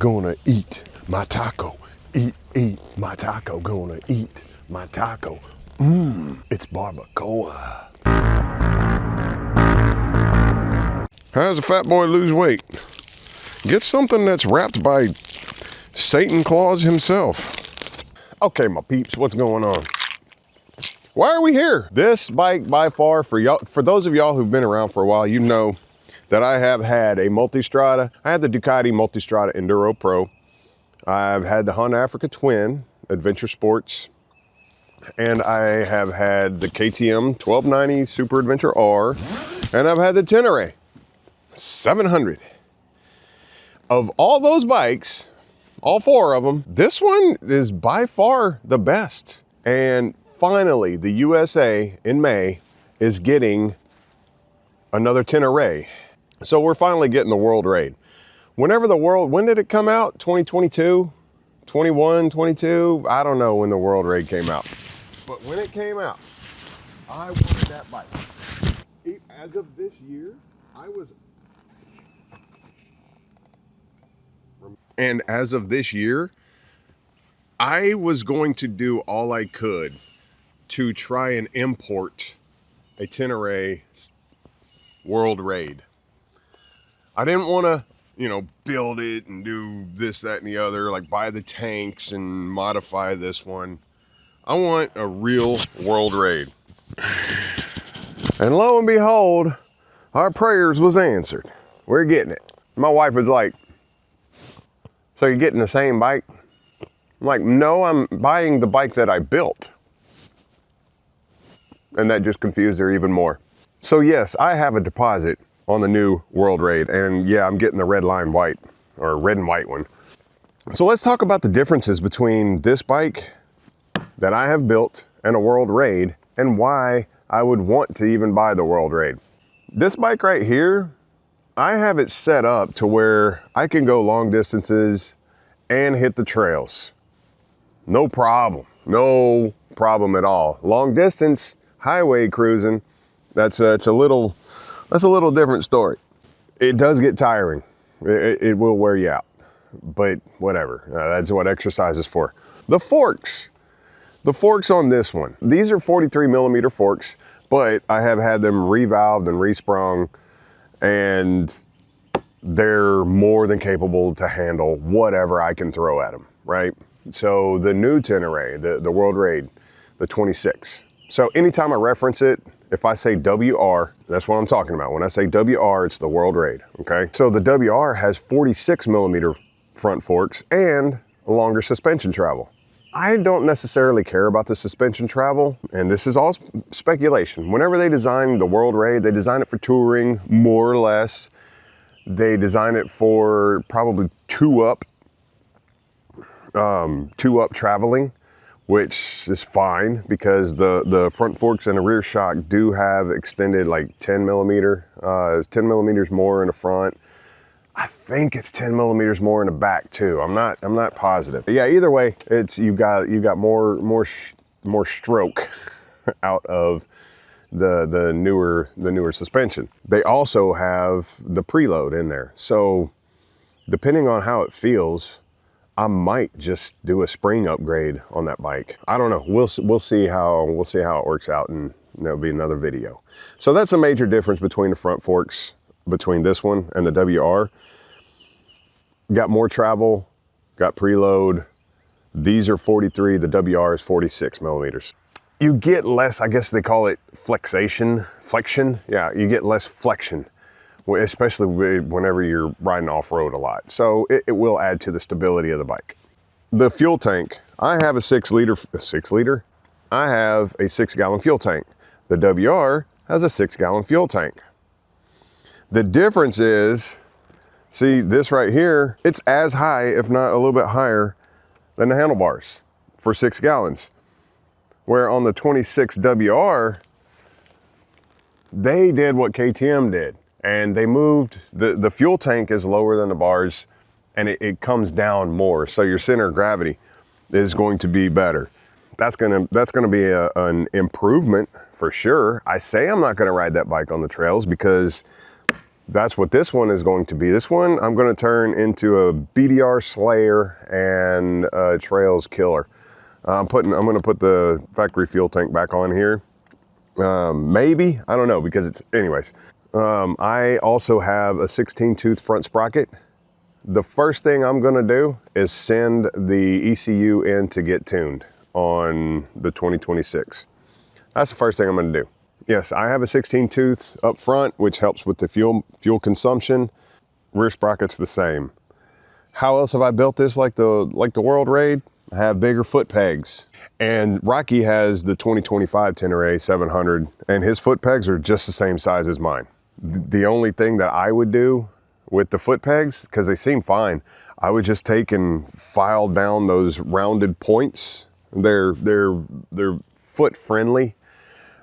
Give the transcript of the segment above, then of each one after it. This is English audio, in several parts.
gonna eat my taco. Eat my taco, gonna eat my taco. It's barbacoa. How does a fat boy lose weight? Get something that's wrapped by Satan Claus himself. Okay, my peeps, what's going on? Why are we here? This bike by far, for y'all, for those of y'all who've been around for a while, you know that I have had a Multistrada. I had the Ducati Multistrada Enduro Pro. I've had the Honda Africa Twin Adventure Sports, and I have had the KTM 1290 Super Adventure R, and I've had the Tenere 700. Of all those bikes, all four of them, this one is by far the best. And finally, the USA in May is getting another Tenere. So we're finally getting the World Raid. When did it come out? 2022, 21, 22? I don't know when the World Raid came out. But when it came out, I wanted that bike. As of this year, And as of this year, I was going to do all I could to try and import a Tenere World Raid. I didn't want to, build it and do this, that, and the other, like buy the tanks and modify this one. I want a real World Raid. And lo and behold, our prayers was answered. We're getting it. My wife was like, so you're getting the same bike? I'm like, no, I'm buying the bike that I built. And that just confused her even more. So yes, I have a deposit on the new World Raid, and yeah, I'm getting the red line white, or red and white one. So let's talk about the differences between this bike that I have built and a World Raid, and why I would want to even buy the World Raid. This bike right here, I have it set up to where I can go long distances and hit the trails. No problem at all. Long distance, highway cruising, that's a little different story. It does get tiring. It will wear you out, but whatever. That's what exercise is for. The forks on this one. These are 43 millimeter forks, but I have had them revalved and resprung, and they're more than capable to handle whatever I can throw at them, right? So the new Tenere, the World Raid, the 26. So anytime I reference it, if I say WR, that's what I'm talking about. When I say WR, it's the World Raid, okay? So the WR has 46 millimeter front forks and a longer suspension travel. I don't necessarily care about the suspension travel, and this is all speculation. Whenever they design the World Raid, they design it for touring, more or less. They design it for probably two up traveling, which is fine because the front forks and the rear shock do have extended like 10 millimeters more in the front. I think it's 10 millimeters more in the back too. I'm not positive. But yeah, either way, you got more stroke out of the newer suspension. They also have the preload in there. So depending on how it feels, I might just do a spring upgrade on that bike. I don't know. We'll see how it works out, and there'll be another video. So that's a major difference between the front forks between this one and the WR. Got more travel, got preload. These are 43, the WR is 46 millimeters. You get less, I guess they call it flexion. Yeah, you get less flexion, especially whenever you're riding off-road a lot. So it will add to the stability of the bike. The fuel tank, I have a 6 liter? I have a 6-gallon fuel tank. The WR has a 6-gallon fuel tank. The difference is, see this right here, it's as high, if not a little bit higher than the handlebars for 6 gallons. Where on the 26 WR, they did what KTM did. And they moved, the fuel tank is lower than the bars, and it comes down more. So your center of gravity is going to be better. That's gonna be an improvement for sure. I say I'm not gonna ride that bike on the trails because That's what this one is going to be. This one I'm going to turn into a BDR Slayer and a Trails Killer. I'm going to put the factory fuel tank back on here. Maybe, I don't know, because it's, anyways. I also have a 16-tooth front sprocket. The first thing I'm gonna do is send the ECU in to get tuned on the 2026. That's the first thing I'm gonna do. Yes, I have a 16-tooth up front, which helps with the fuel consumption. Rear sprocket's the same. How else have I built this like the World Raid? I have bigger foot pegs. And Rocky has the 2025 Tenere 700, and his foot pegs are just the same size as mine. The only thing that I would do with the foot pegs, because they seem fine, I would just take and file down those rounded points. They're foot friendly.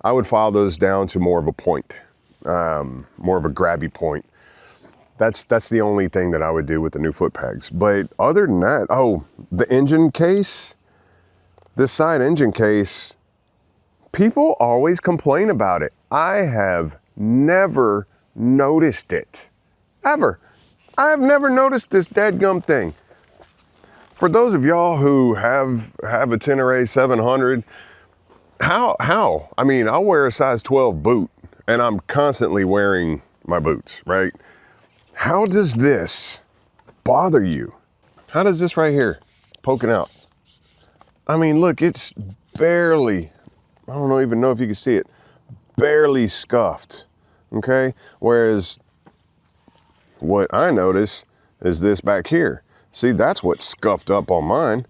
I would file those down to more of a point, more of a grabby point. That's the only thing that I would do with the new foot pegs. But other than that, oh, the engine case, this side engine case, people always complain about it. I have never noticed it, ever. I have never noticed this dadgum thing. For those of y'all who have a Tenere 700, how? I mean, I'll wear a size 12 boot and I'm constantly wearing my boots, right? How does this bother you? How does this right here poking out? I mean, look, it's barely, I don't even know if you can see it, barely scuffed, okay? Whereas what I notice is this back here. See, that's what's scuffed up on mine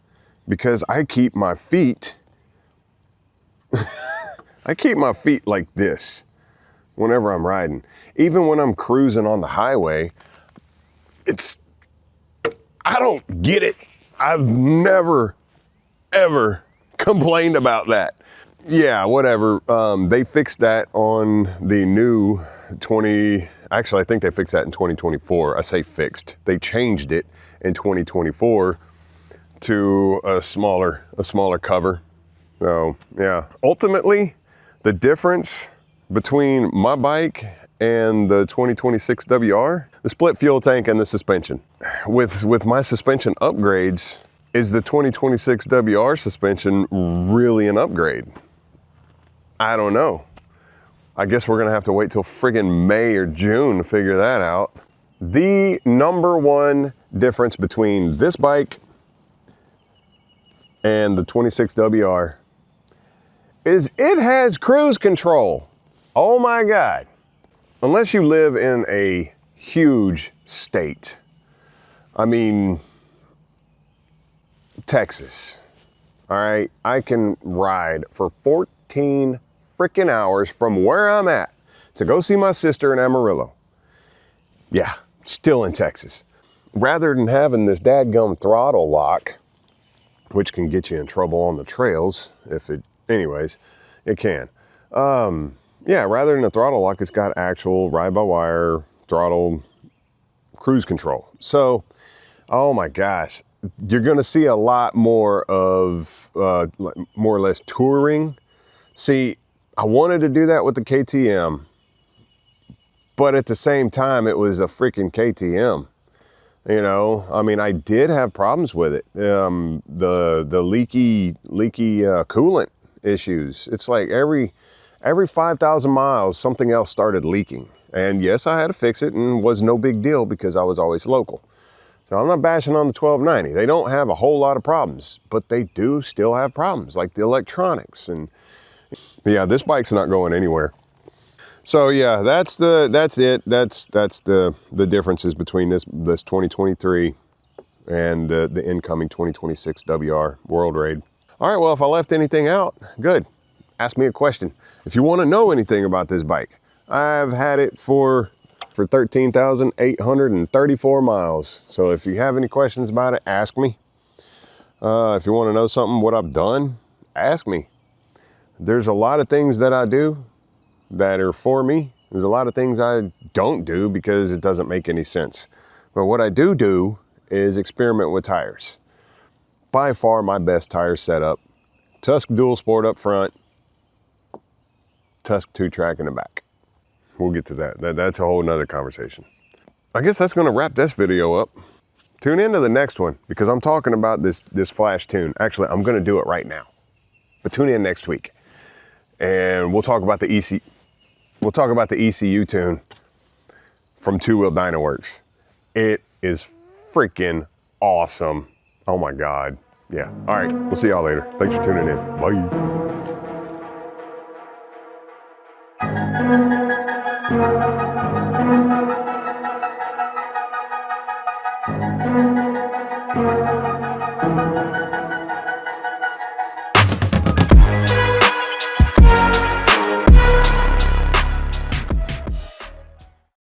because I keep my feet, I keep my feet like this whenever I'm riding. Even when I'm cruising on the highway, I don't get it. I've never, ever complained about that. Yeah, whatever. They fixed that on the new actually I think they fixed that in 2024. I say fixed. They changed it in 2024 to a smaller cover. So yeah, ultimately the difference between my bike and the 2026 WR, the split fuel tank and the suspension. With my suspension upgrades, is the 2026 WR suspension really an upgrade? I don't know. I guess we're gonna have to wait till friggin' May or June to figure that out. The number one difference between this bike and the 26 WR is it has cruise control. Oh my God. Unless you live in a huge state. I mean, Texas, all right? I can ride for 14 freaking hours from where I'm at to go see my sister in Amarillo. Yeah, still in Texas. Rather than having this dadgum throttle lock, which can get you in trouble on the trails, anyways, it can. Yeah, rather than a throttle lock, it's got actual ride-by-wire throttle cruise control. So, oh my gosh, you're gonna see a lot more of more or less touring. See, I wanted to do that with the KTM, but at the same time, it was a freaking KTM. You know, I mean, I did have problems with it. The leaky coolant issues. It's like every 5,000 miles, something else started leaking. And yes, I had to fix it and was no big deal because I was always local. So I'm not bashing on the 1290. They don't have a whole lot of problems, but they do still have problems like the electronics. And yeah, this bike's not going anywhere. So yeah, that's it. That's the differences between this 2023 and the incoming 2026 WR World Raid. All right, well, if I left anything out, good. Ask me a question. If you want to know anything about this bike, I've had it for 13,834 miles. So if you have any questions about it, ask me. If you want to know something, what I've done, ask me. There's a lot of things that I do that are for me. There's a lot of things I don't do because it doesn't make any sense. But what I do is experiment with tires. By far my best tire setup. Tusk dual sport up front, Tusk 2-track in the back. we'll get to that. That's a whole nother conversation. I guess that's gonna wrap this video up. Tune into the next one because I'm talking about this flash tune. Actually, I'm gonna do it right now, but tune in next week and we'll talk about the ECU tune from Two Wheel Dyno Works. It is freaking awesome. Oh my God. Yeah. All right. We'll see y'all later. Thanks for tuning in. Bye.